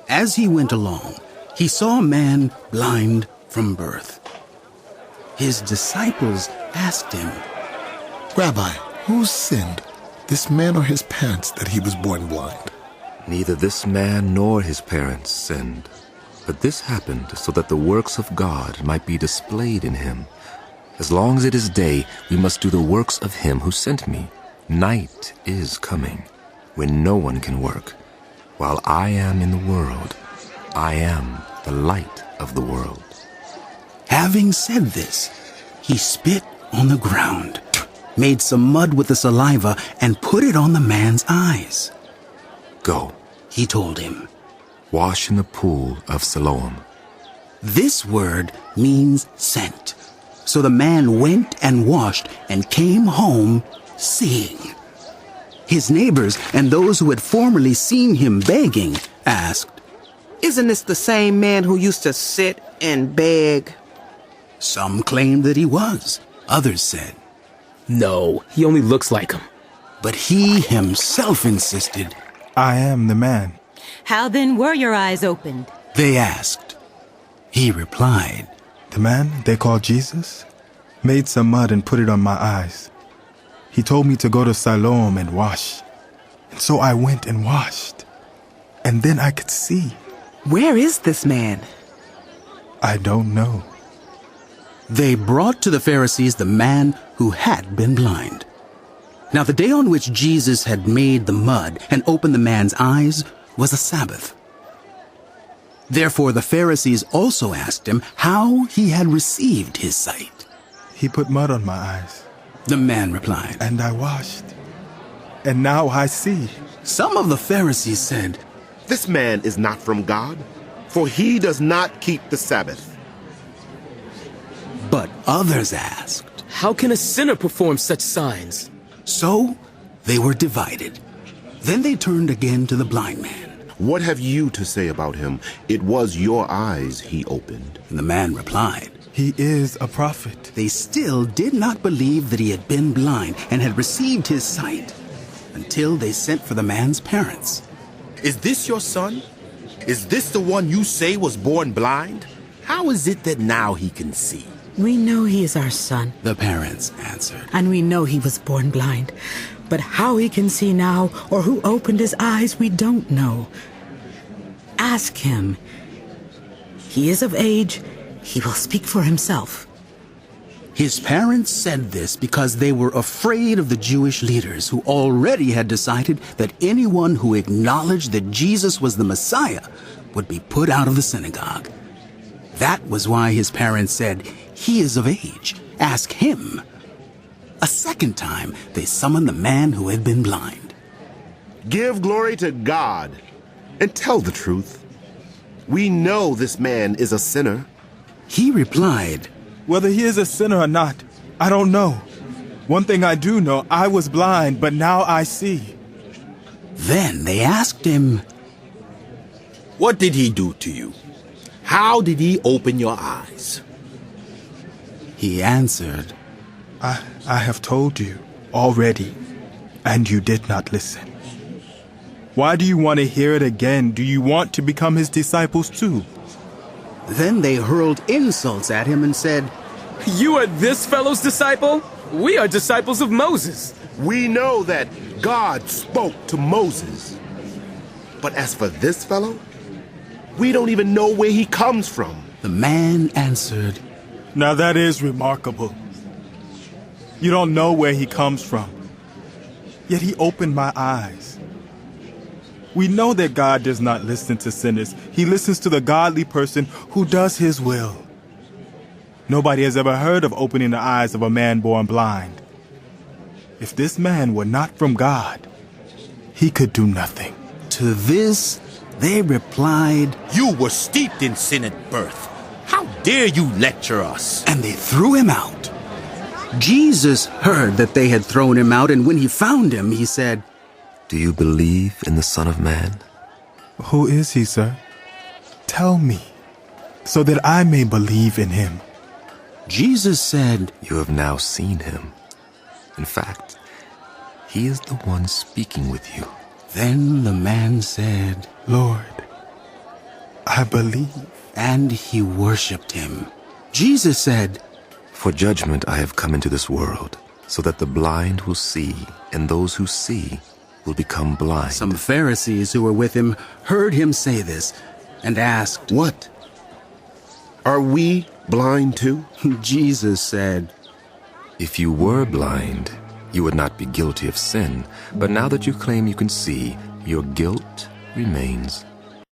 As he went along, he saw a man blind from birth. His disciples asked him, Rabbi, who sinned, this man or his parents, that he was born blind? Neither this man nor his parents sinned, but this happened so that the works of God might be displayed in him. As long as it is day, we must do the works of him who sent me. Night is coming, when no one can work. While I am in the world, I am the light of the world. Having said this, he spit on the ground, made some mud with the saliva, and put it on the man's eyes. Go, he told him. Wash in the pool of Siloam. This word means sent. So the man went and washed and came home seeing. His neighbors and those who had formerly seen him begging asked, Isn't this the same man who used to sit and beg? Some claimed that he was. Others said, No, he only looks like him. But he himself insisted, I am the man. How then were your eyes opened? They asked. He replied, The man they call Jesus made some mud and put it on my eyes. He told me to go to Siloam and wash. And so I went and washed. And then I could see. Where is this man? I don't know. They brought to the Pharisees the man who had been blind. Now the day on which Jesus had made the mud and opened the man's eyes was a Sabbath. Therefore the Pharisees also asked him how he had received his sight. He put mud on my eyes. The man replied, And I washed. And now I see. Some of the Pharisees said, This man is not from God, for he does not keep the Sabbath. But others asked, How can a sinner perform such signs? So they were divided. Then they turned again to the blind man. What have you to say about him? It was your eyes he opened. And the man replied, He is a prophet. They still did not believe that he had been blind and had received his sight until they sent for the man's parents. Is this your son? Is this the one you say was born blind? How is it that now he can see? We know he is our son, The parents answered. and we know he was born blind. But how he can see now, or who opened his eyes, we don't know. Ask him. He is of age. He will speak for himself. His parents said this because they were afraid of the Jewish leaders who already had decided that anyone who acknowledged that Jesus was the Messiah would be put out of the synagogue. That was why his parents said, He is of age. Ask him. A second time, they summoned the man who had been blind. Give glory to God and tell the truth. We know this man is a sinner. He replied, Whether he is a sinner or not, I don't know. One thing I do know, I was blind, but now I see. Then they asked him, What did he do to you? How did he open your eyes? He answered, I have told you already, and you did not listen. Why do you want to hear it again? Do you want to become his disciples too? Then they hurled insults at him and said, You are this fellow's disciple? We are disciples of Moses. We know that God spoke to Moses. But as for this fellow, we don't even know where he comes from. The man answered, Now that is remarkable. You don't know where he comes from. Yet he opened my eyes. We know that God does not listen to sinners. He listens to the godly person who does his will. Nobody has ever heard of opening the eyes of a man born blind. If this man were not from God, he could do nothing. To this they replied, You were steeped in sin at birth. How dare you lecture us? And they threw him out. Jesus heard that they had thrown him out, and when he found him, he said, Do you believe in the Son of Man? Who is he, sir? Tell me, so that I may believe in him. Jesus said, You have now seen him. In fact, he is the one speaking with you. Then the man said, Lord, I believe. And he worshipped him. Jesus said, For judgment I have come into this world, so that the blind will see, and those who see will become blind. Some Pharisees who were with him heard him say this and asked, What? Are we blind too? Jesus said, If you were blind, you would not be guilty of sin, but now that you claim you can see, your guilt remains.